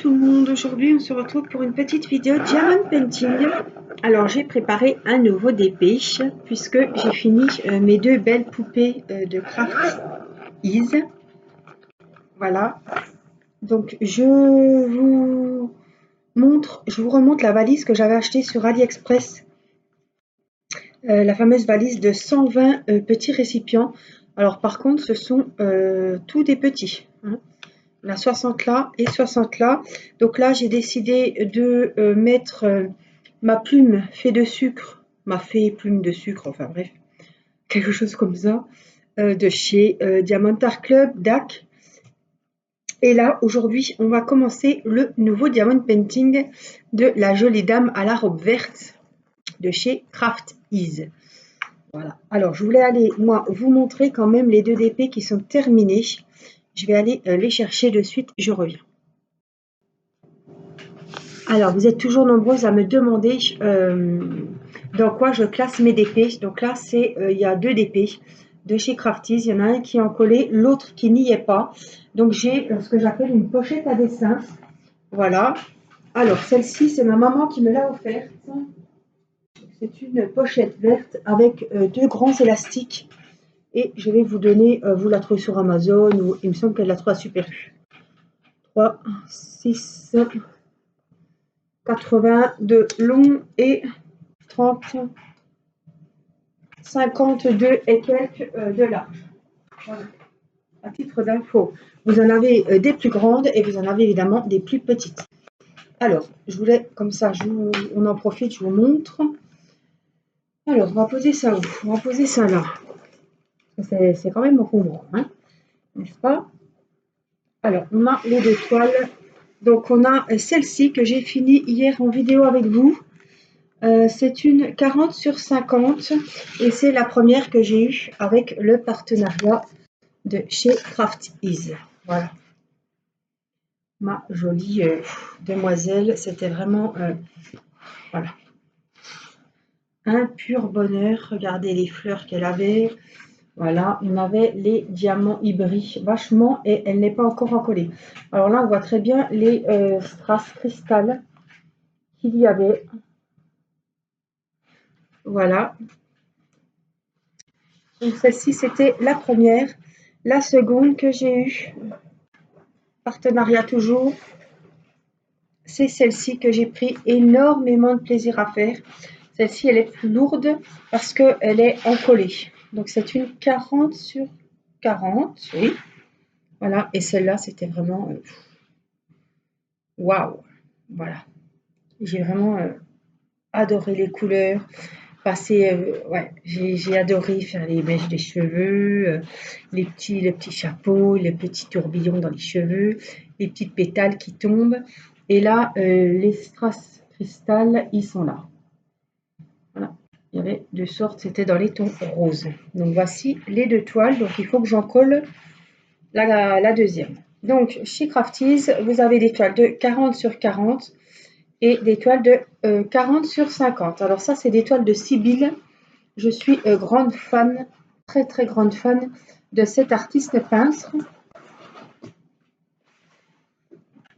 tout le monde, aujourd'hui on se retrouve pour une petite vidéo Diamond Painting. Alors j'ai préparé un nouveau dépêche puisque j'ai fini mes deux belles poupées de Craft Ease. Voilà, donc je vous remonte la valise que j'avais achetée sur AliExpress. La fameuse valise de 120 petits récipients. Alors par contre ce sont tous des petits, hein. On a 60 là et 60 là. Donc là, j'ai décidé de mettre ma plume fée de sucre, ma fée plume de sucre, enfin bref, quelque chose comme ça, de chez Diamond Art Club, DAC. Et là, aujourd'hui, on va commencer le nouveau Diamond Painting de la jolie dame à la robe verte de chez Craft Ease. Voilà. Alors, je voulais aller, moi, vous montrer quand même les deux DP qui sont terminés. Je vais aller les chercher de suite, je reviens. Alors, vous êtes toujours nombreuses à me demander dans quoi je classe mes DP. Donc là, il y a deux DP de chez Craft Ease. Il y en a un qui est en collé, l'autre qui n'y est pas. Donc, j'ai ce que j'appelle une pochette à dessin. Voilà. Alors, celle-ci, c'est ma maman qui me l'a offerte. C'est une pochette verte avec deux grands élastiques. Et je vais vous donner, vous la trouvez sur Amazon, ou il me semble qu'elle la trouve à Super U. 3, 6, 80 de long et 30, 52 et quelques de large. Voilà. À titre d'info, vous en avez des plus grandes et vous en avez évidemment des plus petites. Alors, je voulais, comme ça, on en profite, je vous montre. Alors, on va poser ça où? On va poser ça là. C'est quand même encombrant, hein, n'est-ce pas? Alors, on a les deux toiles. Donc, on a celle-ci que j'ai finie hier en vidéo avec vous. C'est une 40 sur 50 et c'est la première que j'ai eue avec le partenariat de chez Craft Ease. Voilà. Ma jolie demoiselle, c'était vraiment voilà, un pur bonheur. Regardez les fleurs qu'elle avait. Voilà, on avait les diamants hybrides vachement et elle n'est pas encore encollée. Alors là, on voit très bien les strass cristal qu'il y avait. Voilà. Donc celle-ci, c'était la première. La seconde que j'ai eue, partenariat toujours, c'est celle-ci que j'ai pris énormément de plaisir à faire. Celle-ci, elle est plus lourde parce qu'elle est encollée. Donc c'est une 40 sur 40, oui. Voilà, et celle-là, c'était vraiment waouh. Voilà. J'ai vraiment adoré les couleurs. Ouais, j'ai adoré faire les mèches des cheveux, les petits chapeaux, les petits tourbillons dans les cheveux, les petites pétales qui tombent. Et là, les strass cristal, ils sont là. Voilà, il y avait deux sortes, c'était dans les tons roses. Donc voici les deux toiles, donc il faut que j'en colle la deuxième. Donc chez Craft Ease, vous avez des toiles de 40 sur 40 et des toiles de 40 sur 50. Alors ça, c'est des toiles de Sibylle. Je suis grande fan, très très grande fan de cet artiste peintre.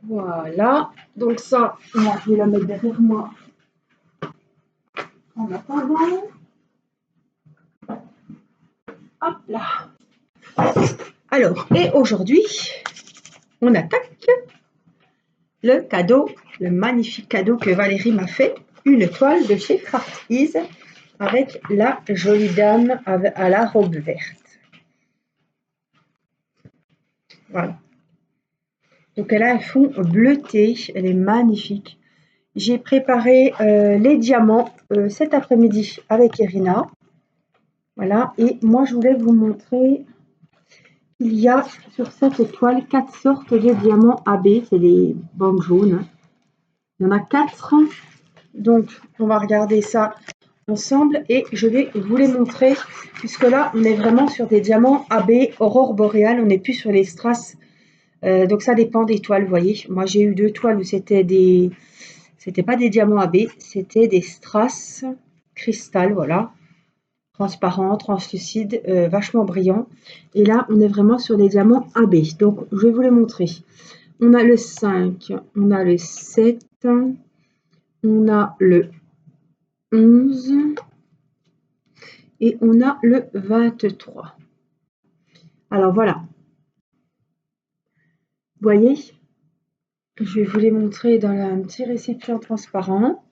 Voilà, donc ça, moi je vais la mettre derrière moi en attendant. Hop là. Alors, et aujourd'hui, on attaque le cadeau, le magnifique cadeau que Valérie m'a fait, une toile de chez Craft Ease avec la jolie dame à la robe verte. Voilà. Donc elle a un fond bleuté, elle est magnifique. J'ai préparé les diamants cet après-midi avec Irina. Voilà, et moi je voulais vous montrer qu'il y a sur cette toile 4 sortes de diamants AB, c'est les bandes jaunes. Il y en a 4, donc on va regarder ça ensemble et je vais vous les montrer puisque là on est vraiment sur des diamants AB aurore boréale, on n'est plus sur les strass. Donc ça dépend des toiles, vous voyez. Moi j'ai eu deux toiles où c'était pas des diamants AB, c'était des strass cristal, voilà, transparent, translucide, vachement brillant. Et là on est vraiment sur des diamants AB. Donc je vais vous les montrer. On a le 5, on a le 7, on a le 11 et on a le 23. Alors voilà. Vous voyez, je vais vous les montrer dans un petit récipient transparent.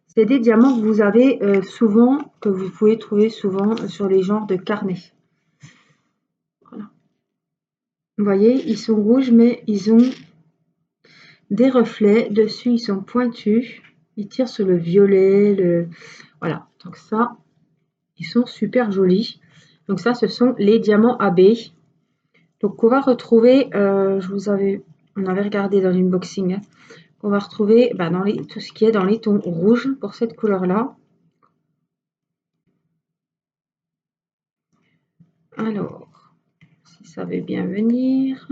C'est des diamants que vous avez souvent, que vous pouvez trouver souvent sur les genres de carnets. Voilà. Vous voyez, ils sont rouges, mais ils ont des reflets. Dessus, ils sont pointus. Ils tirent sur le violet. Voilà, donc ça, ils sont super jolis. Donc ça, ce sont les diamants AB. Donc on va retrouver, on avait regardé dans l'unboxing, hein, on va retrouver dans tout ce qui est dans les tons rouges pour cette couleur-là. Alors, si ça veut bien venir.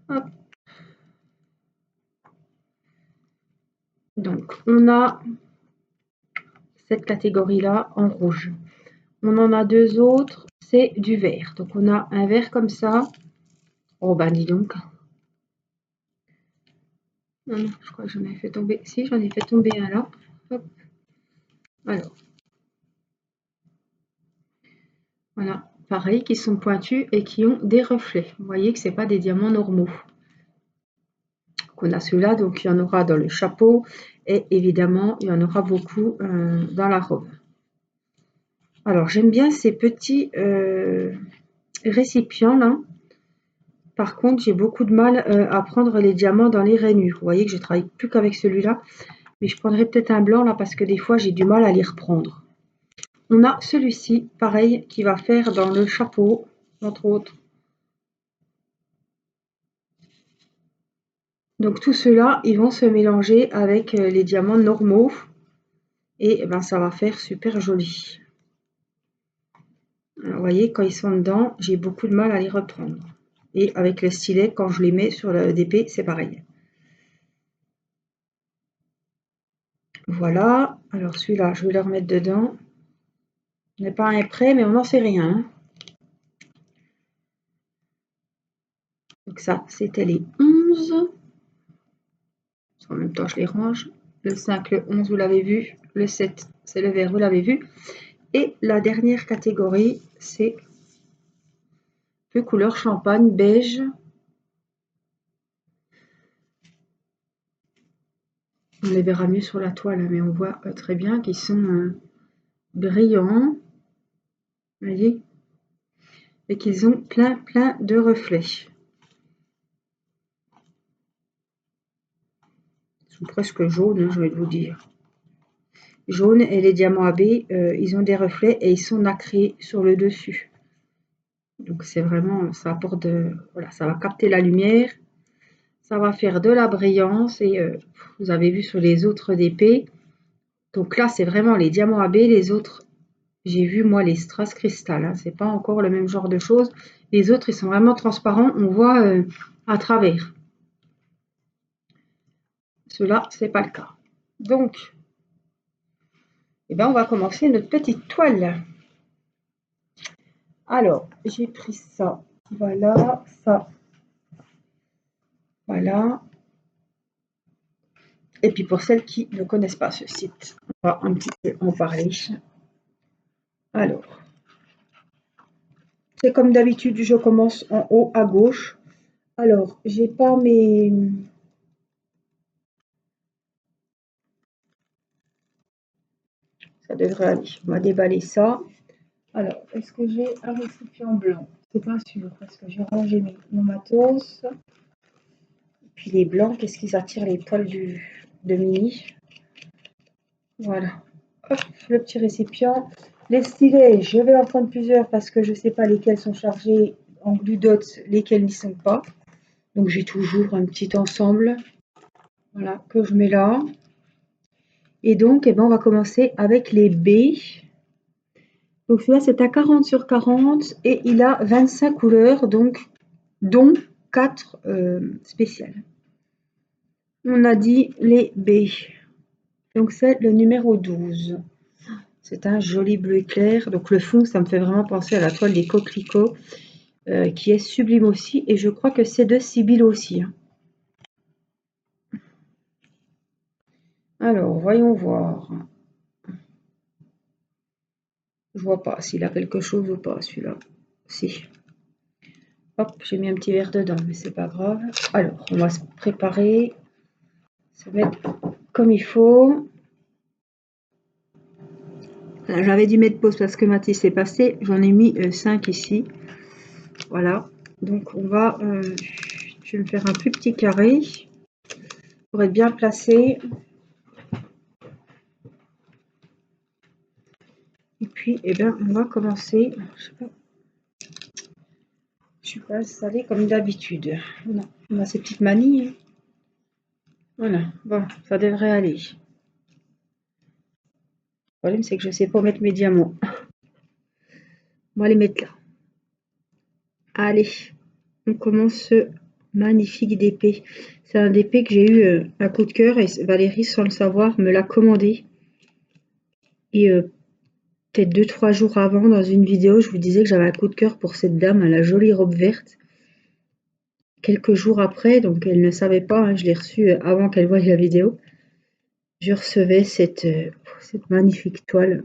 Hop. Donc, on a cette catégorie-là en rouge. On en a deux autres, c'est du vert. Donc, on a un vert comme ça. Oh, ben, dis donc. Non, je crois que j'en ai fait tomber. Si, j'en ai fait tomber un là. Hop. Alors. Voilà. Pareil, qui sont pointus et qui ont des reflets. Vous voyez que ce n'est pas des diamants normaux. Qu'on a ceux-là, donc il y en aura dans le chapeau et évidemment, il y en aura beaucoup dans la robe. Alors, j'aime bien ces petits récipients là. Par contre, j'ai beaucoup de mal à prendre les diamants dans les rainures. Vous voyez que je travaille plus qu'avec celui-là. Mais je prendrai peut-être un blanc là parce que des fois, j'ai du mal à les reprendre. On a celui-ci, pareil, qui va faire dans le chapeau, entre autres. Donc tout cela, ils vont se mélanger avec les diamants normaux. Et ben, ça va faire super joli. Alors, vous voyez, quand ils sont dedans, j'ai beaucoup de mal à les reprendre. Et avec le stylet, quand je les mets sur le DP, c'est pareil. Voilà. Alors celui-là, je vais le remettre dedans. On n'est pas un prêt, mais on n'en sait rien. Donc ça, c'était les 11. En même temps, je les range. Le 5, le 11, vous l'avez vu. Le 7, c'est le vert, vous l'avez vu. Et la dernière catégorie, c'est le couleur champagne beige. On les verra mieux sur la toile, mais on voit très bien qu'ils sont brillants. Vous voyez? Et qu'ils ont plein de reflets. Ils sont presque jaunes, hein, je vais vous dire. Jaune et les diamants AB, ils ont des reflets et ils sont nacrés sur le dessus. Donc c'est vraiment, ça apporte voilà, ça va capter la lumière, ça va faire de la brillance et vous avez vu sur les autres DP. Donc là c'est vraiment les diamants AB, les autres, j'ai vu moi les strass cristal, hein, c'est pas encore le même genre de choses. Les autres ils sont vraiment transparents, on voit à travers. Ceux-là c'est pas le cas. Donc eh ben, on va commencer notre petite toile. Alors, j'ai pris ça, voilà, ça, voilà. Et puis pour celles qui ne connaissent pas ce site, on va un petit peu en parler. Alors, c'est comme d'habitude, je commence en haut à gauche. Alors, j'ai pas mes... Ça devrait aller. On va déballer ça. Alors, est-ce que j'ai un récipient blanc? C'est pas sûr, parce que j'ai rangé mon matos. Et puis les blancs, qu'est-ce qu'ils attirent les poils de Mini? Voilà. Hop, le petit récipient. Les stylets, je vais en prendre plusieurs parce que je ne sais pas lesquels sont chargés en glue dots, lesquels n'y sont pas. Donc j'ai toujours un petit ensemble, voilà, que je mets là. Et donc, on va commencer avec les B. Donc celui-là, c'est à 40 sur 40 et il a 25 couleurs, donc dont 4 spéciales. On a dit les B. Donc c'est le numéro 12. C'est un joli bleu clair. Donc le fond, ça me fait vraiment penser à la toile des coquelicots. qui est sublime aussi. Et je crois que c'est de Sibylle aussi, hein. Alors, voyons voir. Je vois pas s'il a quelque chose ou pas, celui-là. Si. Hop, j'ai mis un petit verre dedans, mais c'est pas grave. Alors, on va se préparer, se mettre comme il faut. J'avais dû mettre pause parce que Mathis est passé. J'en ai mis 5 ici. Voilà. Donc, on va... je vais me faire un plus petit carré pour être bien placé. Et puis, eh bien, on va commencer. Je suis pas installée comme d'habitude. On a ces petites manies, hein. Voilà. Bon, ça devrait aller. Le problème, c'est que je ne sais pas mettre mes diamants. On va les mettre là. Allez, on commence ce magnifique DP. C'est un DP que j'ai eu un coup de cœur et Valérie, sans le savoir, me l'a commandé. Et peut-être 2-3 jours avant, dans une vidéo, je vous disais que j'avais un coup de cœur pour cette dame à la jolie robe verte. Quelques jours après, donc elle ne savait pas, hein, je l'ai reçue avant qu'elle voie la vidéo. Je recevais cette magnifique toile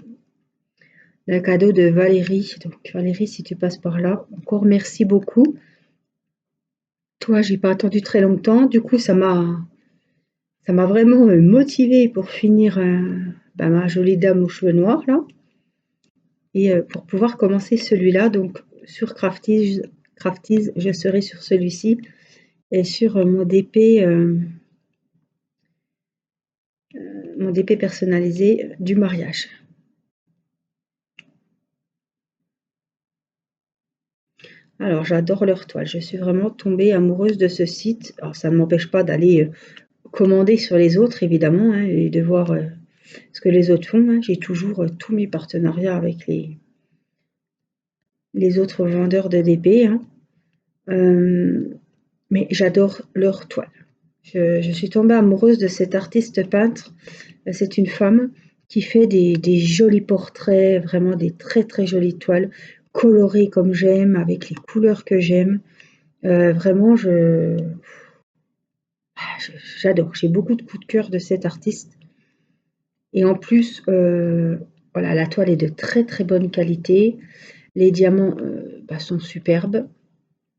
d'un cadeau de Valérie. Donc Valérie, si tu passes par là, encore merci beaucoup. Toi, j'ai pas attendu très longtemps. Du coup, ça m'a vraiment motivée pour finir ma jolie dame aux cheveux noirs là. Et pour pouvoir commencer celui-là, donc sur Crafties, je serai sur celui-ci et sur mon DP personnalisé du mariage. Alors, j'adore leur toile. Je suis vraiment tombée amoureuse de ce site. Alors, ça ne m'empêche pas d'aller commander sur les autres, évidemment, hein, et de voir ce que les autres font, hein. J'ai toujours tous mes partenariats avec les autres vendeurs de DP, hein. Mais j'adore leur toile. Je suis tombée amoureuse de cette artiste peintre. C'est une femme qui fait des jolis portraits, vraiment des très très jolies toiles, colorées comme j'aime, avec les couleurs que j'aime. Vraiment, j'adore. J'ai beaucoup de coups de cœur de cette artiste. Et en plus, voilà, la toile est de très très bonne qualité. Les diamants sont superbes.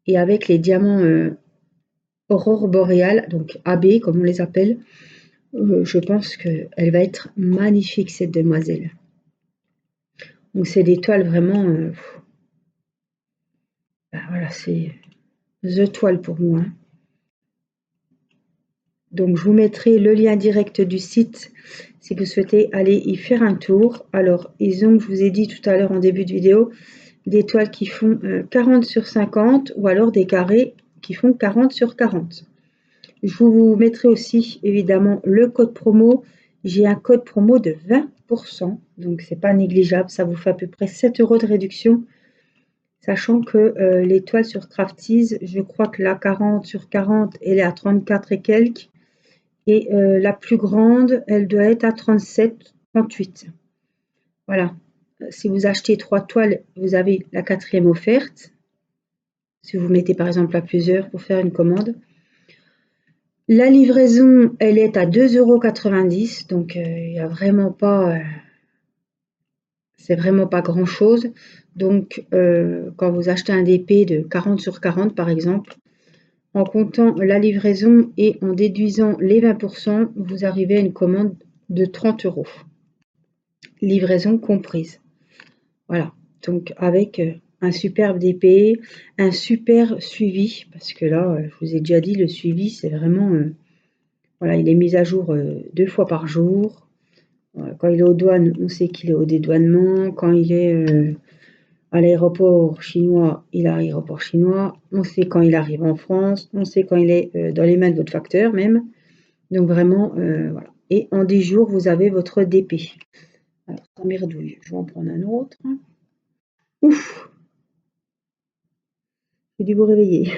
Et avec les diamants Aurore boréale, donc AB comme on les appelle, je pense qu'elle va être magnifique cette demoiselle. Donc c'est des toiles vraiment, voilà, c'est the toile pour moi, hein. Donc je vous mettrai le lien direct du site si vous souhaitez aller y faire un tour. Alors ils ont, je vous ai dit tout à l'heure en début de vidéo, des toiles qui font 40 sur 50 ou alors des carrés qui font 40 sur 40. Je vous mettrai aussi évidemment le code promo. J'ai un code promo de 20%, donc c'est pas négligeable. Ça vous fait à peu près 7 € de réduction, sachant que les toiles sur Crafties, je crois que la 40 sur 40, elle est à 34 et quelques. Et la plus grande, elle doit être à 37, 38. Voilà. Si vous achetez 3 toiles, vous avez la 4e offerte. Si vous mettez par exemple à plusieurs pour faire une commande. La livraison, elle est à 2,90 €, donc il y a vraiment pas, c'est vraiment pas grand-chose. Donc quand vous achetez un DP de 40 sur 40 par exemple, en comptant la livraison et en déduisant les 20%, vous arrivez à une commande de 30 €. Livraison comprise. Voilà, donc avec un superbe DP, un super suivi, parce que là, je vous ai déjà dit, le suivi, c'est vraiment... voilà, il est mis à jour 2 fois par jour. Quand il est aux douanes, on sait qu'il est au dédouanement. Quand il est à l'aéroport chinois, il est à l'aéroport chinois. On sait quand il arrive en France. On sait quand il est dans les mains de votre facteur même. Donc vraiment, voilà. Et en 10 jours, vous avez votre DP. Alors, ça merdouille. Je vais en prendre un autre. Ouf! J'ai dû vous réveiller.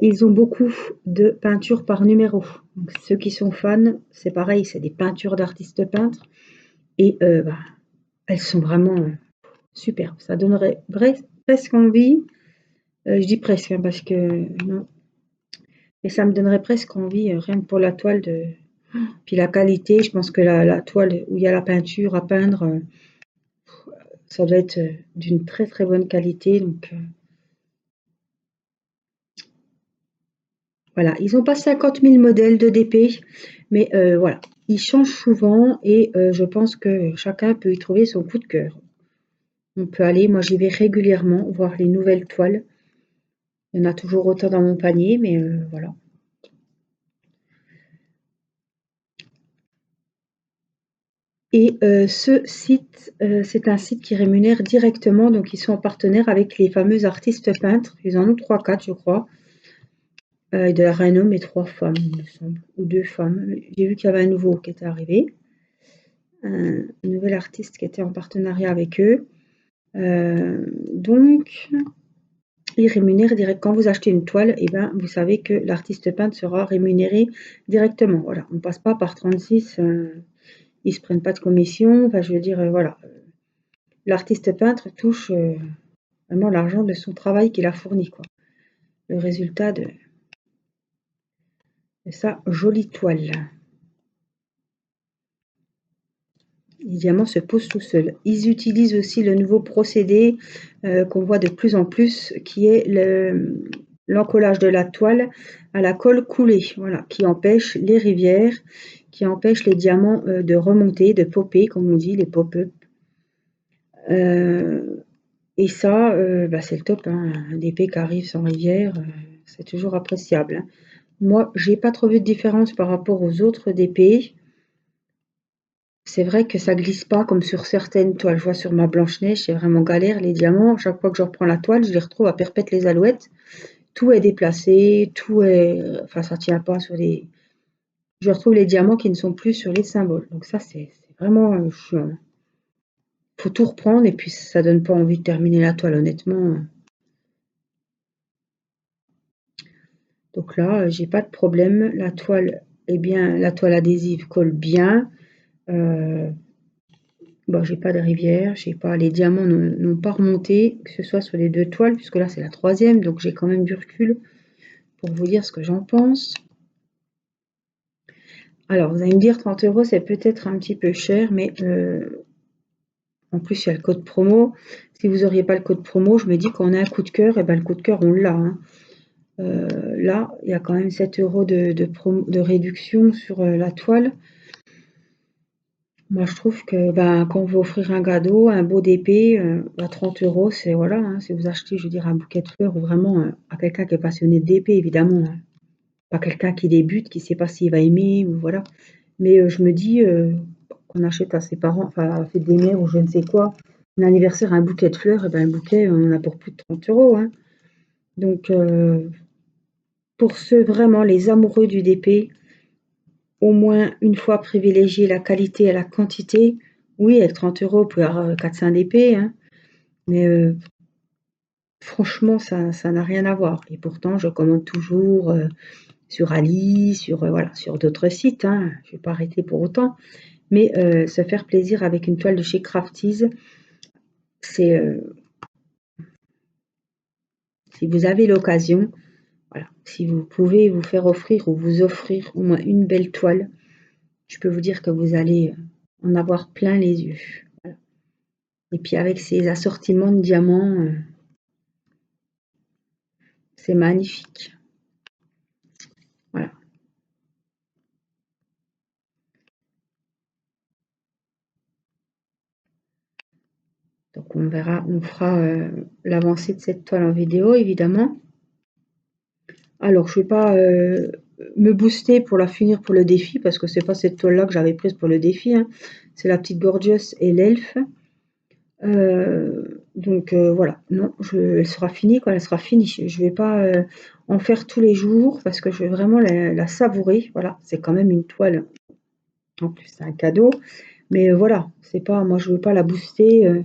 Ils ont beaucoup de peintures par numéro. Donc, ceux qui sont fans, c'est pareil, c'est des peintures d'artistes peintres. Et elles sont vraiment superbes. Ça donnerait presque envie Je dis presque, hein, parce que non. Et ça me donnerait presque envie, rien que pour la toile de. Puis la qualité, je pense que la toile où il y a la peinture à peindre, ça doit être d'une très très bonne qualité. Donc voilà, ils ont pas 50 000 modèles de DP, mais voilà, ils changent souvent et je pense que chacun peut y trouver son coup de cœur. On peut aller, moi j'y vais régulièrement voir les nouvelles toiles. Il y en a toujours autant dans mon panier, mais voilà. Et ce site, c'est un site qui rémunère directement, donc ils sont en partenaire avec les fameux artistes peintres. Ils en ont 3-4, je crois. Il doit y avoir un homme et 3 femmes, il me semble, ou 2 femmes. J'ai vu qu'il y avait un nouveau qui était arrivé, un nouvel artiste qui était en partenariat avec eux. Donc, ils rémunèrent direct. Quand vous achetez une toile, et ben, vous savez que l'artiste peintre sera rémunéré directement. Voilà, on ne passe pas par 36. Ils se prennent pas de commission. Enfin, je veux dire, voilà. L'artiste peintre touche vraiment l'argent de son travail qu'il a fourni, quoi. Le résultat de sa jolie toile. Les diamants se posent tout seuls. Ils utilisent aussi le nouveau procédé qu'on voit de plus en plus, qui est l'encollage de la toile à la colle coulée, voilà, qui empêche les rivières, qui empêche les diamants de remonter, de popper, comme on dit, les pop-up. Et ça, bah, c'est le top, hein. Un DP qui arrive sans rivière, c'est toujours appréciable, hein. Moi, j'ai pas trop vu de différence par rapport aux autres DP. C'est vrai que ça glisse pas comme sur certaines toiles. Je vois sur ma Blanche-Neige, c'est vraiment galère. Les diamants, chaque fois que je reprends la toile, je les retrouve à perpète les alouettes. Tout est déplacé, tout est. Enfin, ça tient pas sur les. Je retrouve les diamants qui ne sont plus sur les symboles. Donc, ça, c'est vraiment chiant. Faut tout reprendre et puis ça donne pas envie de terminer la toile, honnêtement. Donc là, j'ai pas de problème. La toile, eh bien, la toile adhésive colle bien. Euh, Bon, j'ai pas de rivière, j'ai pas, les diamants n'ont pas remonté, que ce soit sur les 2 toiles, puisque là c'est la 3e, donc j'ai quand même du recul pour vous dire ce que j'en pense. Alors, vous allez me dire 30 € c'est peut-être un petit peu cher, mais en plus il y a le code promo. Si vous n'auriez pas le code promo, je me dis qu'on a un coup de cœur, et ben le coup de cœur on l'a, hein. Là, il y a quand même 7 € de réduction sur la toile. Moi, je trouve que ben, quand on veut offrir un cadeau, un beau DP, à 30 €, c'est voilà, hein, si vous achetez, je veux dire, un bouquet de fleurs ou vraiment à quelqu'un qui est passionné de DP, évidemment, hein. Pas quelqu'un qui débute, qui ne sait pas s'il va aimer ou voilà. Mais je me dis qu'on achète à ses parents, enfin à la fête des mères ou je ne sais quoi, un anniversaire, un bouquet de fleurs, et ben, un bouquet, on en a pour plus de 30 €, hein. Donc, pour ceux vraiment les amoureux du DP, au moins une fois privilégier la qualité à la quantité. Oui, avec 30 €, vous pouvez avoir 4-5 DP, hein, mais franchement, ça n'a rien à voir. Et pourtant, je commande toujours sur Ali, sur, voilà, sur d'autres sites, hein. Je ne vais pas arrêter pour autant. Mais se faire plaisir avec une toile de chez Crafties, c'est, si vous avez l'occasion, voilà, si vous pouvez vous faire offrir ou vous offrir au moins une belle toile, je peux vous dire que vous allez en avoir plein les yeux. Voilà. Et puis avec ces assortiments de diamants, c'est magnifique. Voilà. Donc on verra, on fera l'avancée de cette toile en vidéo, évidemment. Alors je ne vais pas me booster pour la finir pour le défi, parce que c'est pas cette toile-là que j'avais prise pour le défi, hein. C'est la petite Gorgeous et l'elfe. Donc voilà, non, elle sera finie quand elle sera finie. Je vais pas en faire tous les jours parce que je vais vraiment la savourer. Voilà, c'est quand même une toile. En plus, c'est un cadeau. Mais voilà, c'est pas, moi je veux pas la booster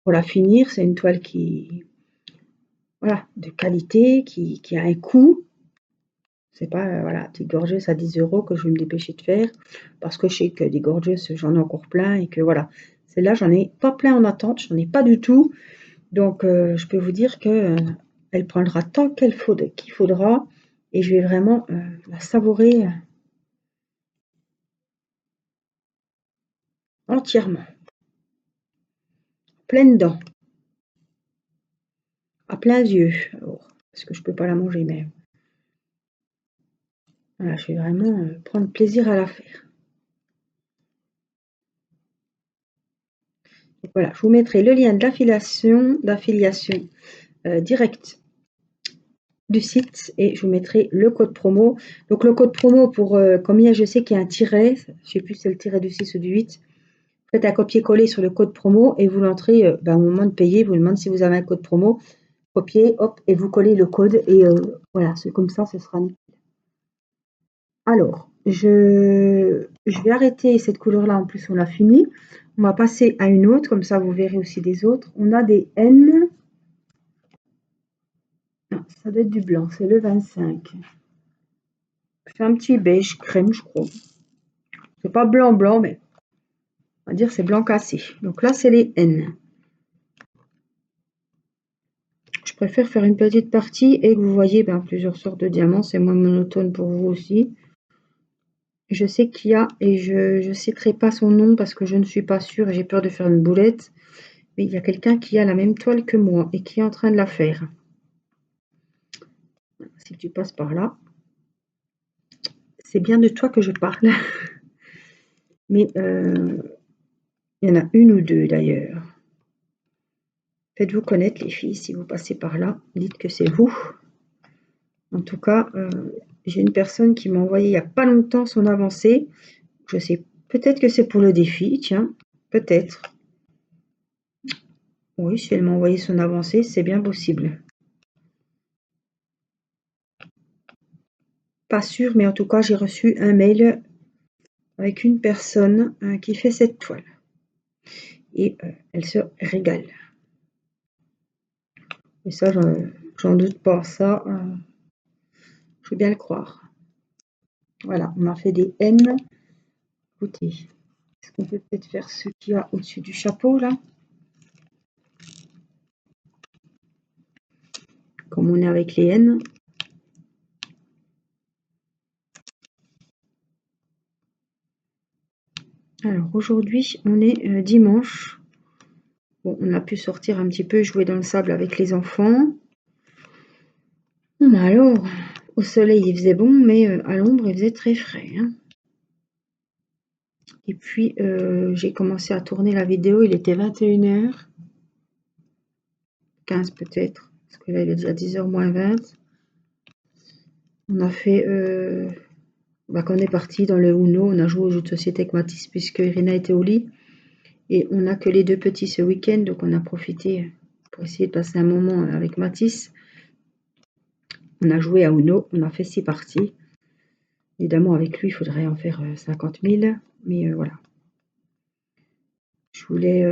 pour la finir. C'est une toile qui, voilà, de qualité, qui a un coût. C'est pas, voilà, des gorgeous à 10 € que je vais me dépêcher de faire parce que je sais que des gorgeous, j'en ai encore plein et que voilà. Celle-là, j'en ai pas plein en attente, j'en ai pas du tout. Donc, je peux vous dire que elle prendra tant qu'il faudra et je vais vraiment la savourer entièrement, pleine dents, à plein yeux, alors, parce que je peux pas la manger, mais voilà, je vais vraiment prendre plaisir à la faire. Donc voilà, je vous mettrai le lien d'affiliation direct du site et je vous mettrai le code promo. Donc le code promo pour, comme je sais qu'il y a un tiret, je sais plus si c'est le tiret du 6 ou du 8, faites un copier-coller sur le code promo et vous l'entrez au moment de payer, vous demandez si vous avez un code promo, copier, hop, et vous collez le code et voilà, c'est comme ça, ce sera nickel. Alors, je vais arrêter cette couleur-là, en plus on l'a fini. On va passer à une autre, comme ça vous verrez aussi des autres. On a des N. Non, ça doit être du blanc, c'est le 25. C'est un petit beige crème, je crois. C'est pas blanc blanc, mais on va dire c'est blanc cassé. Donc là, c'est les N. Je préfère faire une petite partie et que vous voyez plusieurs sortes de diamants. C'est moins monotone pour vous aussi. Je sais qu'il y a, et je ne citerai pas son nom parce que je ne suis pas sûre et j'ai peur de faire une boulette. Mais il y a quelqu'un qui a la même toile que moi et qui est en train de la faire. Si tu passes par là, c'est bien de toi que je parle. Mais il y en a une ou deux d'ailleurs. Faites-vous connaître les filles si vous passez par là. Dites que c'est vous. En tout cas, j'ai une personne qui m'a envoyé il n'y a pas longtemps son avancée. Je sais, peut-être que c'est pour le défi, tiens, peut-être. Oui, si elle m'a envoyé son avancée, c'est bien possible. Pas sûr, mais en tout cas, j'ai reçu un mail avec une personne qui fait cette toile. Et elle se régale. Et ça, j'en doute pas. Ça, je veux bien le croire. Voilà, on a fait des N. Écoutez, est-ce qu'on peut peut-être faire ce qu'il y a au-dessus du chapeau, là? Comme on est avec les N. Alors, aujourd'hui, on est dimanche. Bon, on a pu sortir un petit peu, jouer dans le sable avec les enfants. Bon, alors, au soleil, il faisait bon, mais à l'ombre, il faisait très frais, hein. Et puis, j'ai commencé à tourner la vidéo, il était 21h15 peut-être, parce que là, il est déjà 10h moins 20. On a fait, quand on est parti dans le Uno, on a joué aux jeux de société avec Mathis, puisque Irina était au lit. Et on n'a que les deux petits ce week-end, donc on a profité pour essayer de passer un moment avec Mathis. On a joué à Uno, on a fait 6 parties. Évidemment, avec lui, il faudrait en faire 50 000, mais voilà. Je voulais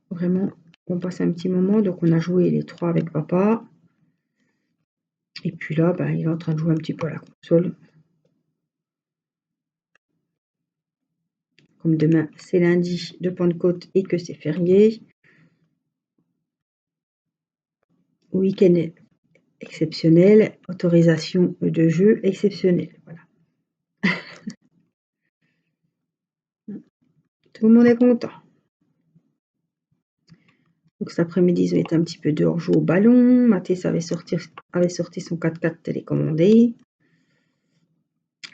vraiment qu'on passe un petit moment, donc on a joué les 3 avec papa. Et puis là, il est en train de jouer un petit peu à la console. Comme demain, c'est lundi de Pentecôte et que c'est férié. Week-end exceptionnel, autorisation de jeu exceptionnelle. Voilà. Tout le monde est content. Donc cet après-midi, ils ont été un petit peu dehors jouer au ballon. Mathis avait sorti son 4x4 télécommandé.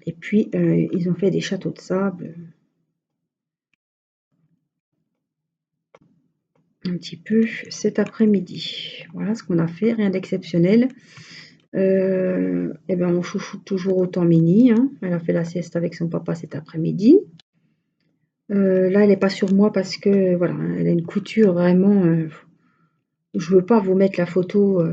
Et puis, ils ont fait des châteaux de sable. Un petit peu cet après-midi. Voilà ce qu'on a fait, rien d'exceptionnel. On chouchoute toujours autant Mini, hein. Elle a fait la sieste avec son papa cet après-midi. Là, elle n'est pas sur moi parce que voilà, elle a une couture vraiment. Je veux pas vous mettre la photo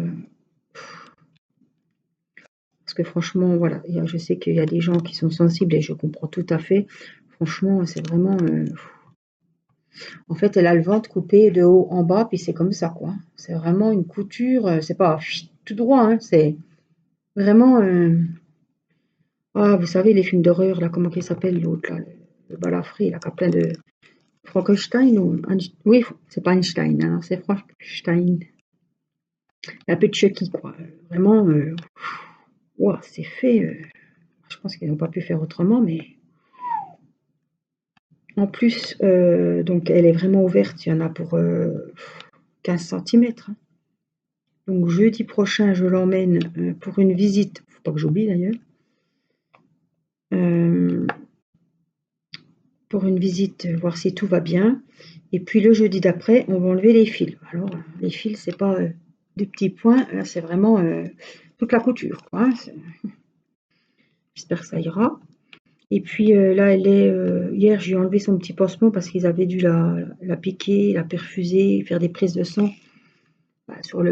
parce que franchement, voilà, je sais qu'il y a des gens qui sont sensibles et je comprends tout à fait. Franchement, c'est vraiment. En fait, elle a le ventre coupé de haut en bas, puis c'est comme ça, quoi. C'est vraiment une couture, c'est pas tout droit, hein, c'est vraiment. Ah, vous savez, les films d'horreur, là, comment il s'appelle l'autre, là, le balafré, là, qui a plein de. Frankenstein ou. Oui, c'est pas Einstein, hein, c'est Frankenstein. Un peu de Chucky, quoi. Vraiment, ouah, c'est fait. Je pense qu'ils n'ont pas pu faire autrement, mais en plus, donc elle est vraiment ouverte. Il y en a pour 15 centimètres. Hein. Donc jeudi prochain, je l'emmène pour une visite. Faut pas que j'oublie d'ailleurs. Pour une visite, voir si tout va bien. Et puis le jeudi d'après, on va enlever les fils. Alors, les fils, c'est pas des petits points, là, c'est vraiment toute la couture, quoi. Hein. J'espère que ça ira. Et puis là, elle est. Hier, j'ai enlevé son petit pansement parce qu'ils avaient dû la piquer, la perfuser, faire des prises de sang sur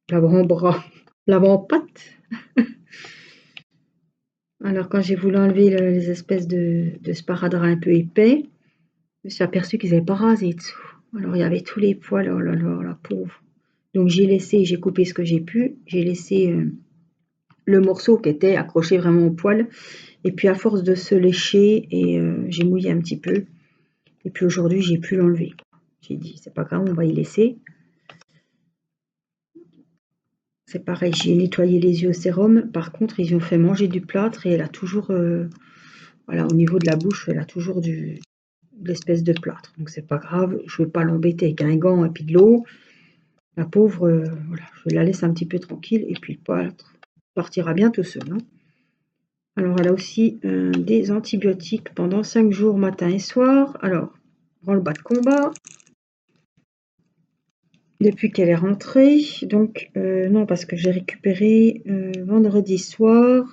l'avant-bras, l'avant-patte. Alors, quand j'ai voulu enlever les espèces de sparadrap un peu épais, je me suis aperçue qu'ils n'avaient pas rasé dessous. Alors, il y avait tous les poils, oh là là, la pauvre. Donc, j'ai coupé ce que j'ai pu. J'ai laissé le morceau qui était accroché vraiment au poil. Et puis, à force de se lécher, et j'ai mouillé un petit peu. Et puis, aujourd'hui, j'ai pu l'enlever. J'ai dit, c'est pas grave, on va y laisser. C'est pareil, j'ai nettoyé les yeux au sérum. Par contre, ils ont fait manger du plâtre et elle a toujours, voilà, au niveau de la bouche, elle a toujours de l'espèce de plâtre. Donc, c'est pas grave, je ne vais pas l'embêter avec un gant et puis de l'eau. La pauvre, voilà, je la laisse un petit peu tranquille et puis le plâtre partira bien tout seul. Hein. Alors, elle a aussi des antibiotiques pendant 5 jours, matin et soir. Alors, branle-bas de combat. Depuis qu'elle est rentrée, donc non, parce que j'ai récupéré vendredi soir,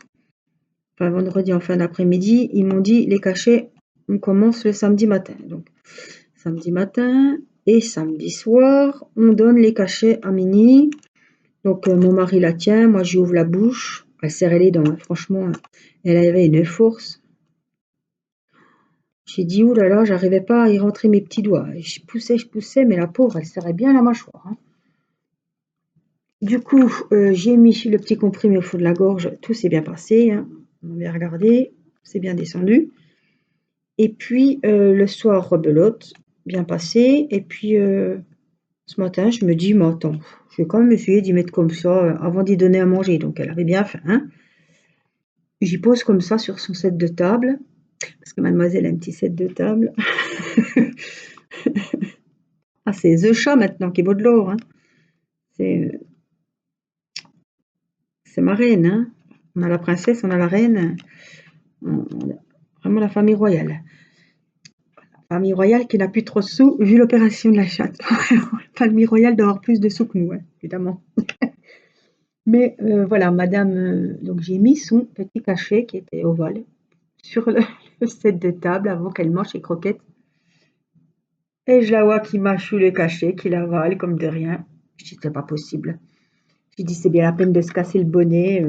enfin vendredi en fin d'après-midi, ils m'ont dit les cachets, on commence le samedi matin. Donc, samedi matin et samedi soir, on donne les cachets à Mini. Donc, mon mari la tient, moi j'y ouvre la bouche, elle serrait les dents, hein. Franchement, elle avait une force. J'ai dit, ouh là là, j'arrivais pas à y rentrer mes petits doigts. Et je poussais, mais la pauvre, elle serrait bien la mâchoire. Hein. Du coup, j'ai mis le petit comprimé au fond de la gorge, tout s'est bien passé. Hein. On a bien regardé, c'est bien descendu. Et puis, le soir, rebelote, bien passé. Et puis, ce matin, je me dis, mais attends, je vais quand même essayer d'y mettre comme ça avant d'y donner à manger. Donc, elle avait bien faim. Hein. J'y pose comme ça sur son set de table, parce que mademoiselle a un petit set de table. Ah, c'est The Chat maintenant qui vaut de l'or. Hein. C'est ma reine. Hein. On a la princesse, on a la reine. Vraiment la famille royale. Famille royale qui n'a plus trop de sous vu l'opération de la chatte. Famille royale doit avoir plus de sous que nous, hein, évidemment. Mais voilà, madame, donc j'ai mis son petit cachet qui était ovale sur le set de table avant qu'elle mange ses croquettes. Et je la vois qui mâche le cachet, qui l'avale comme de rien. Je dis, c'est pas possible. J'ai dit, c'est bien la peine de se casser le bonnet,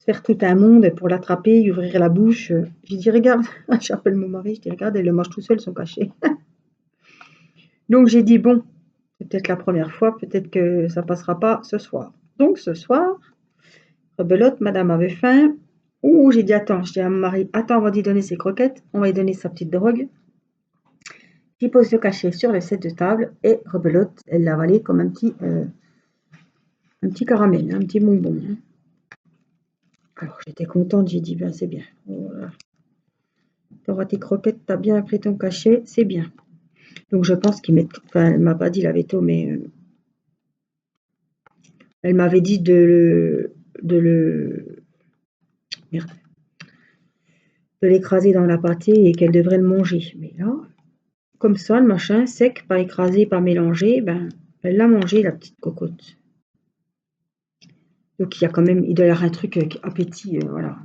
faire tout un monde pour l'attraper, ouvrir la bouche. J'ai dit, regarde, j'appelle mon mari, je dis, regarde, elle le mange tout seul son cachet. Donc j'ai dit, bon, c'est peut-être la première fois, peut-être que ça passera pas ce soir. Donc ce soir, rebelote, madame avait faim. Ouh, j'ai dit, attends, je dis à mon mari, attends, on va lui donner ses croquettes, on va lui donner sa petite drogue. J'y pose le cachet sur le set de table et rebelote, elle l'a avalé comme un petit caramel, un petit bonbon. Hein. Alors j'étais contente, j'ai dit, ben c'est bien. Voilà. T'auras tes croquettes, t'as bien pris ton cachet, c'est bien. Donc je pense qu'il met, enfin elle m'a pas dit la veto, mais elle m'avait dit de l'écraser dans la pâtée et qu'elle devrait le manger. Mais là, comme ça, le machin, sec, pas écrasé, pas mélangé, ben elle l'a mangé, la petite cocotte. Donc il doit y avoir un truc appétit, voilà.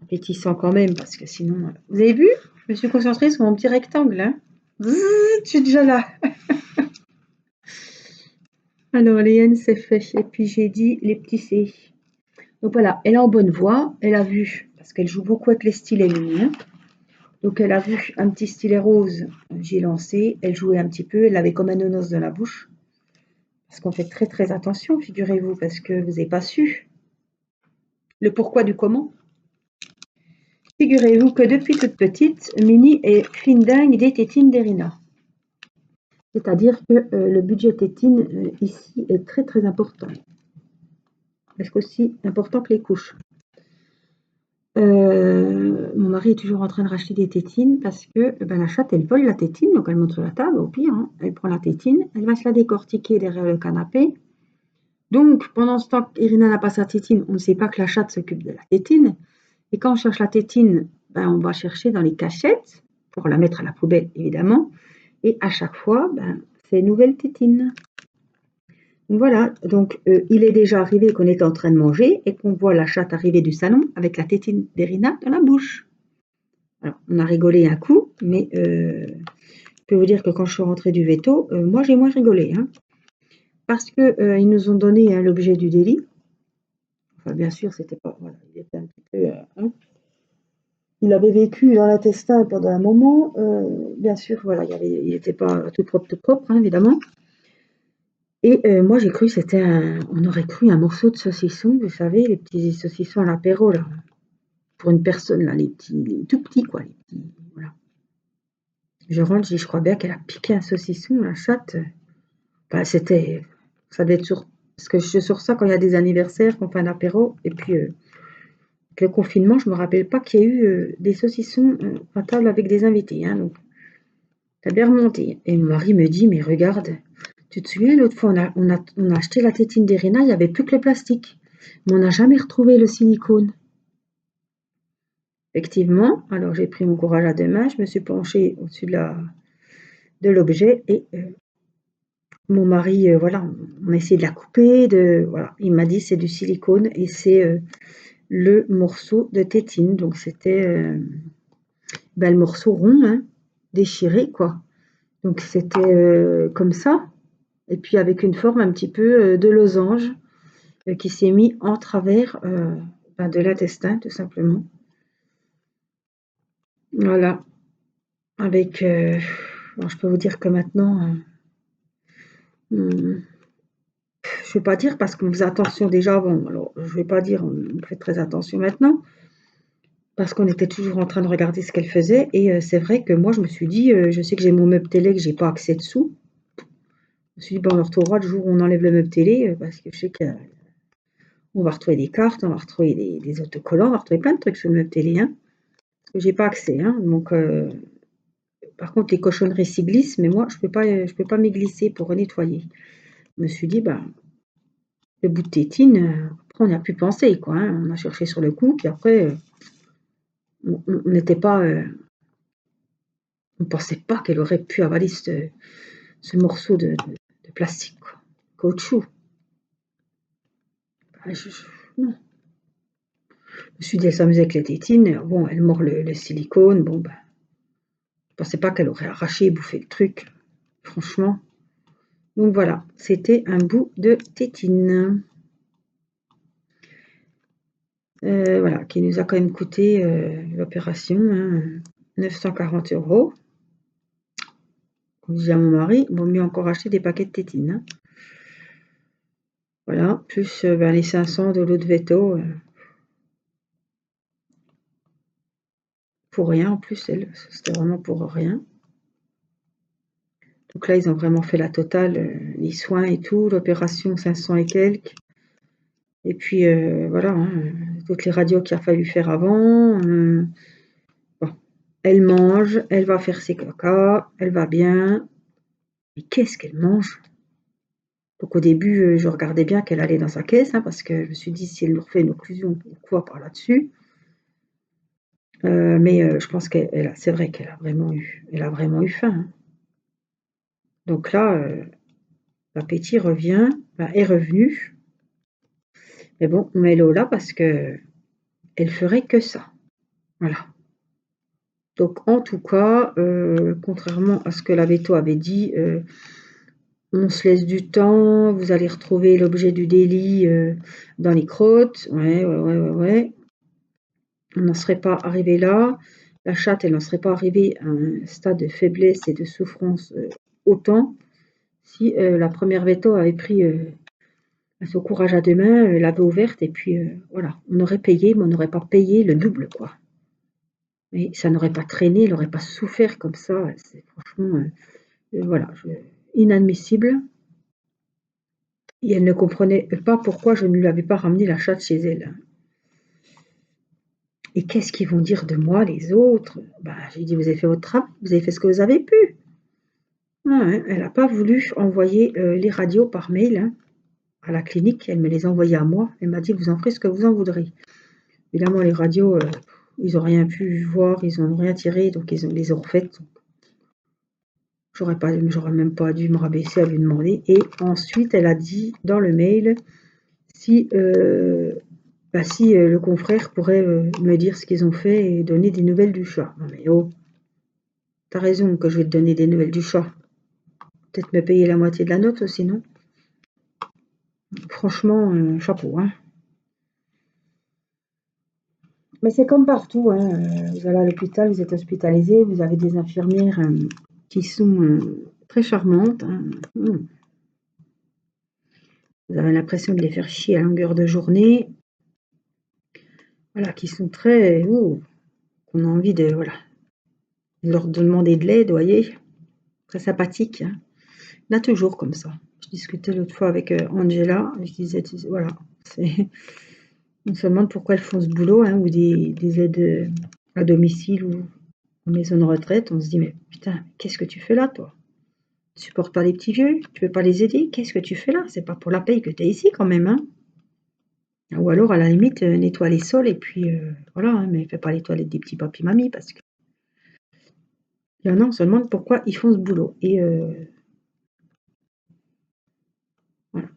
Appétissant quand même, parce que sinon. Vous avez vu? Je me suis concentrée sur mon petit rectangle, hein. Zzzz, je suis déjà là. Alors, les N, c'est fait. Et puis, j'ai dit les petits C. Donc, voilà, elle est en bonne voie. Elle a vu, parce qu'elle joue beaucoup avec les stylets lumineux. Donc, elle a vu un petit stylet rose. J'ai lancé. Elle jouait un petit peu. Elle avait comme un nonos dans la bouche. Parce qu'on fait très, très attention, figurez-vous, parce que vous n'avez pas su le pourquoi du comment. Figurez-vous que depuis toute petite, Minnie est fine dingue des tétines d'Erina. C'est-à-dire que le budget tétine ici est très très important. Presque aussi important que les couches. Mon mari est toujours en train de racheter des tétines parce que la chatte, elle vole la tétine, donc elle monte sur la table, au pire, hein, elle prend la tétine, elle va se la décortiquer derrière le canapé. Donc, pendant ce temps qu'Irina n'a pas sa tétine, on ne sait pas que la chatte s'occupe de la tétine. Et quand on cherche la tétine, on va chercher dans les cachettes pour la mettre à la poubelle, évidemment. Et à chaque fois, c'est une nouvelle tétine. Donc voilà, donc il est déjà arrivé qu'on est en train de manger et qu'on voit la chatte arriver du salon avec la tétine d'Irina dans la bouche. Alors, on a rigolé un coup, mais je peux vous dire que quand je suis rentrée du veto, moi j'ai moins rigolé, hein, parce que ils nous ont donné l'objet du délit. Enfin, bien sûr, c'était pas, voilà, il était un petit peu, hein. Il avait vécu dans l'intestin pendant un moment. Bien sûr, voilà, il n'était pas tout propre, hein, évidemment. Et moi, j'ai cru que c'était on aurait cru un morceau de saucisson, vous savez, les petits saucissons à l'apéro, là. Pour une personne, là, les tout petits, quoi, les petits, voilà. Je rentre, je crois bien qu'elle a piqué un saucisson, la chatte. Ça devait être parce que je sors ça quand il y a des anniversaires, qu'on fait un apéro, et puis avec le confinement, je me rappelle pas qu'il y ait eu des saucissons à table avec des invités, hein, donc ça a bien remonté. Et mon mari me dit, mais regarde, tu te souviens, l'autre fois, on a acheté la tétine d'Irina, il n'y avait plus que le plastique, mais on n'a jamais retrouvé le silicone. Effectivement, alors j'ai pris mon courage à deux mains, je me suis penchée au-dessus de l'objet et mon mari, voilà, on a essayé de la couper, voilà, il m'a dit c'est du silicone et c'est le morceau de tétine, donc c'était le morceau rond, hein, déchiré, quoi. Donc c'était comme ça, et puis avec une forme un petit peu de losange qui s'est mis en travers de l'intestin, tout simplement. Voilà, avec, je peux vous dire que maintenant, je ne vais pas dire parce qu'on faisait attention déjà avant, alors je ne vais pas dire on fait très attention maintenant, parce qu'on était toujours en train de regarder ce qu'elle faisait, et c'est vrai que moi je me suis dit, je sais que j'ai mon meuble télé, que j'ai pas accès dessous. Je me suis dit, on le retrouvera le jour où on enlève le meuble télé, parce que je sais qu'on va retrouver des cartes, on va retrouver des autocollants, on va retrouver plein de trucs sur le meuble télé, hein, parce que j'ai pas accès, hein, donc par contre les cochonneries s'y glissent, mais moi je peux pas m'y glisser pour nettoyer. Je me suis dit, le bout de tétine, après on n'y a plus pensé, quoi, hein, on a cherché sur le coup, puis après on n'était pas, on ne pensait pas qu'elle aurait pu avaler ce morceau de plastique, quoi, caoutchouc. Non. Je me suis dit, elle s'amusait avec les tétines. Bon, elle mord le silicone. Bon, je pensais pas qu'elle aurait arraché et bouffé le truc, franchement. Donc voilà, c'était un bout de tétine. Voilà, qui nous a quand même coûté l'opération, hein, 940 €. Comme je dis à mon mari, il vaut mieux encore acheter des paquets de tétine, hein. Voilà, plus les 500 de l'eau de veto. Pour rien en plus, c'était vraiment pour rien. Donc là, ils ont vraiment fait la totale, les soins et tout, l'opération 500 et quelques. Et puis voilà, hein, toutes les radios qu'il a fallu faire avant. Bon. Elle mange, elle va faire ses caca, elle va bien. Mais qu'est-ce qu'elle mange? Donc au début, je regardais bien qu'elle allait dans sa caisse, hein, parce que je me suis dit si elle nous refait une occlusion ou quoi par là-dessus. Mais je pense c'est vrai qu'elle a vraiment eu faim, hein. Donc là, l'appétit est revenu. Mais bon, on met l'eau là parce que elle ferait que ça. Voilà. Donc en tout cas, contrairement à ce que la véto avait dit, on se laisse du temps, vous allez retrouver l'objet du délit dans les crottes. Ouais. On n'en serait pas arrivé là. La chatte, elle n'en serait pas arrivée à un stade de faiblesse et de souffrance autant si la première véto avait pris son courage à deux mains, l'avait ouverte et puis voilà. On aurait payé, mais on n'aurait pas payé le double, quoi. Et ça n'aurait pas traîné, elle n'aurait pas souffert comme ça. C'est franchement, voilà. inadmissible. Et elle ne comprenait pas pourquoi je ne lui avais pas ramené la chatte chez elle. Et qu'est-ce qu'ils vont dire de moi, les autres? Bah, j'ai dit, vous avez fait votre travail, vous avez fait ce que vous avez pu. Ouais, elle n'a pas voulu envoyer les radios par mail hein, à la clinique, elle me les a envoyées à moi. Elle m'a dit, vous en ferez ce que vous en voudrez. Évidemment, les radios, ils n'ont rien pu voir, ils n'ont rien tiré, donc ils les ont refaites. J'aurais même pas dû me rabaisser à lui demander. Et ensuite, elle a dit dans le mail si, le confrère pourrait me dire ce qu'ils ont fait et donner des nouvelles du chat. Non mais oh, t'as raison que je vais te donner des nouvelles du chat. Peut-être me payer la moitié de la note aussi, non? Franchement, chapeau, hein. Mais c'est comme partout, hein. Vous allez à l'hôpital, vous êtes hospitalisé, vous avez des infirmières qui sont très charmantes. Hein. Vous avez l'impression de les faire chier à longueur de journée. Voilà, qui sont très... qu'on a envie de, voilà, de leur demander de l'aide, vous voyez. Très sympathique. Hein. Il y en a toujours comme ça. Je discutais l'autre fois avec Angela, je disais, voilà, on se demande pourquoi elles font ce boulot, hein, ou des aides à domicile ou en maison de retraite. On se dit, mais putain, qu'est-ce que tu fais là, toi? Tu supportes pas les petits vieux? Tu veux pas les aider? Qu'est-ce que tu fais là? C'est pas pour la paye que tu es ici quand même, hein? Ou alors, à la limite, nettoie les sols et puis voilà, hein, mais fais pas les toilettes des petits papis mamies parce que il y en a, on se demande pourquoi ils font ce boulot. Et voilà.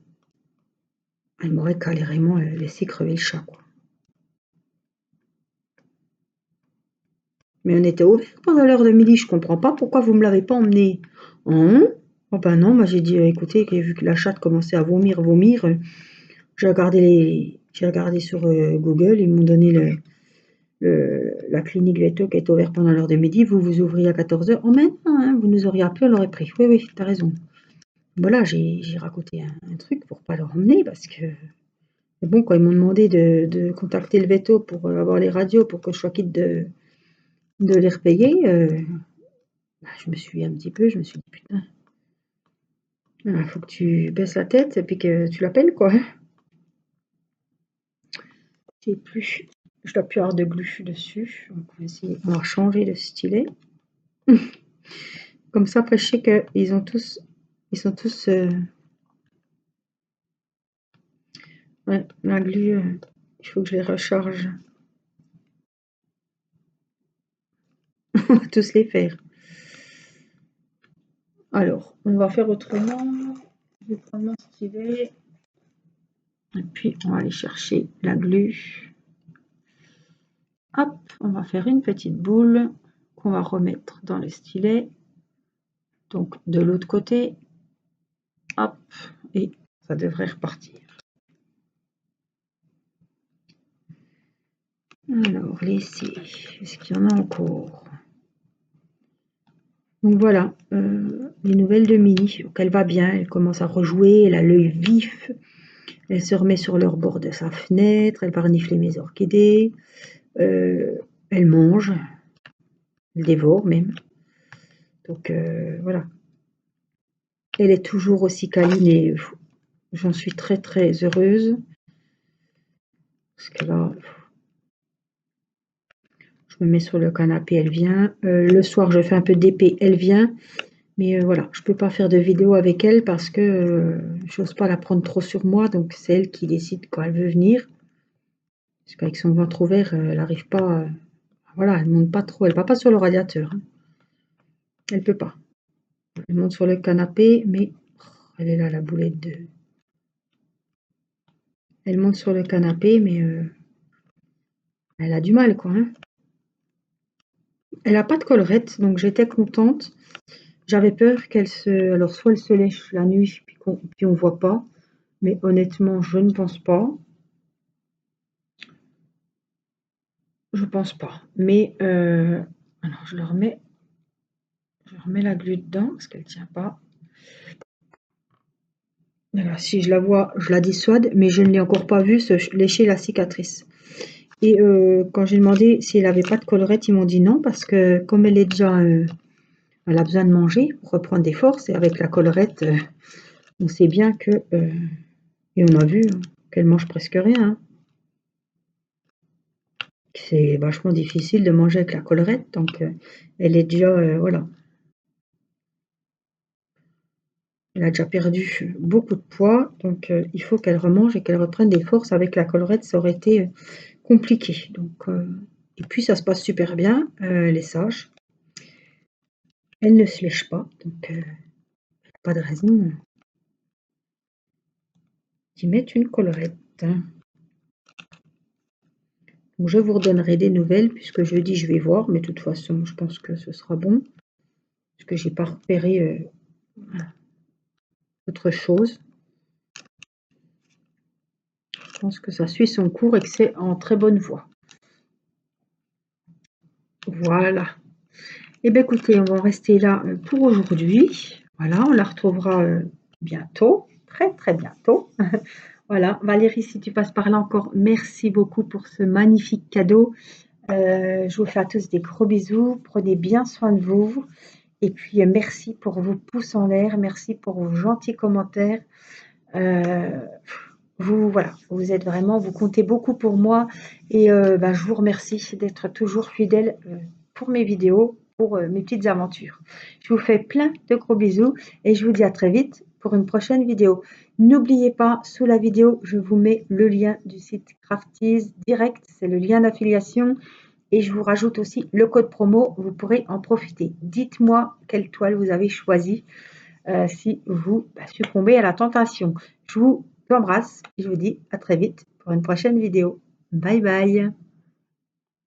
Elle m'aurait carrément laissé crever le chat, quoi. Mais on était ouvert pendant l'heure de midi, je comprends pas pourquoi vous me l'avez pas emmené. Hein? Oh ben non, moi j'ai dit, écoutez, vu que la chatte commençait à vomir, j'ai regardé sur Google, ils m'ont donné la clinique veto qui est ouverte pendant l'heure de midi, vous ouvriez à 14h. Oh mais non, hein, vous nous auriez appelé, on l'aurait pris. Oui, oui, t'as raison. Voilà, j'ai raconté un truc pour pas leur emmener parce que mais bon, quand ils m'ont demandé de contacter le veto pour avoir les radios pour que je sois quitte de les repayer, je me suis un petit peu, je me suis dit putain, il faut que tu baisses la tête et puis que tu l'appelles quoi. J'ai plus, je dois plus avoir de glu dessus. Donc on va essayer, on va changer de stylet. Comme ça, après je sais qu'ils sont tous, ouais, la glu, il faut que je les recharge. On va tous les faire. Alors, on va faire autrement. Je vais prendre mon stylet. Et puis, on va aller chercher la glu. Hop, on va faire une petite boule qu'on va remettre dans le stylet. Donc, de l'autre côté. Hop, et ça devrait repartir. Alors, laissez. Est-ce qu'il y en a encore? Donc voilà, les nouvelles de Minnie. Donc elle va bien, elle commence à rejouer, elle a l'œil vif. Elle se remet sur le rebord de sa fenêtre, elle va renifler mes orchidées. Elle mange, elle dévore même. Donc voilà. Elle est toujours aussi câline et j'en suis très très heureuse. Parce que là, je me mets sur le canapé, elle vient. Le soir, je fais un peu d'épée, elle vient. Mais voilà, je peux pas faire de vidéo avec elle parce que j'ose pas la prendre trop sur moi. Donc c'est elle qui décide quand elle veut venir. Parce qu'avec son ventre ouvert, elle n'arrive pas. Voilà, elle monte pas trop. Elle va pas sur le radiateur. Hein. Elle peut pas. Elle monte sur le canapé, mais elle est là, la boulette de. Elle monte sur le canapé, mais elle a du mal, quoi. Hein. Elle a pas de collerette, donc j'étais contente. J'avais peur qu'elle se. Alors, soit elle se lèche la nuit, puis on voit pas. Mais honnêtement, je ne pense pas. Je pense pas. Mais alors je remets la glu dedans parce qu'elle tient pas. Voilà, si je la vois, je la dissuade, mais je ne l'ai encore pas vue se lécher la cicatrice. Et quand j'ai demandé si elle avait pas de collerette, ils m'ont dit non parce que comme elle est déjà elle a besoin de manger pour reprendre des forces. Et avec la collerette, on sait bien que, et on a vu hein, qu'elle mange presque rien. Hein. C'est vachement difficile de manger avec la collerette, donc elle est déjà, voilà, elle a déjà perdu beaucoup de poids, donc il faut qu'elle remange et qu'elle reprenne des forces. Avec la collerette, ça aurait été compliqué. Donc, et puis ça se passe super bien, elle est sage, elle ne se lèche pas, donc pas de raison d'y mettre une collerette. Hein. Donc, je vous redonnerai des nouvelles puisque jeudi je vais voir, mais de toute façon je pense que ce sera bon, parce que j'ai pas repéré autre chose. Je pense que ça suit son cours et que c'est en très bonne voie. Voilà. Et bien écoutez, on va en rester là pour aujourd'hui. Voilà, on la retrouvera bientôt, très très bientôt. Voilà, Valérie, si tu passes par là encore, merci beaucoup pour ce magnifique cadeau. Je vous fais à tous des gros bisous. Prenez bien soin de vous. Et puis, merci pour vos pouces en l'air. Merci pour vos gentils commentaires. Voilà, vous êtes vraiment, vous comptez beaucoup pour moi. Et je vous remercie d'être toujours fidèle pour mes vidéos, pour mes petites aventures. Je vous fais plein de gros bisous et je vous dis à très vite pour une prochaine vidéo. N'oubliez pas, sous la vidéo, je vous mets le lien du site Craftease direct. C'est le lien d'affiliation. Et je vous rajoute aussi le code promo, vous pourrez en profiter. Dites-moi quelle toile vous avez choisie si vous succombez à la tentation. Je vous embrasse et je vous dis à très vite pour une prochaine vidéo. Bye bye.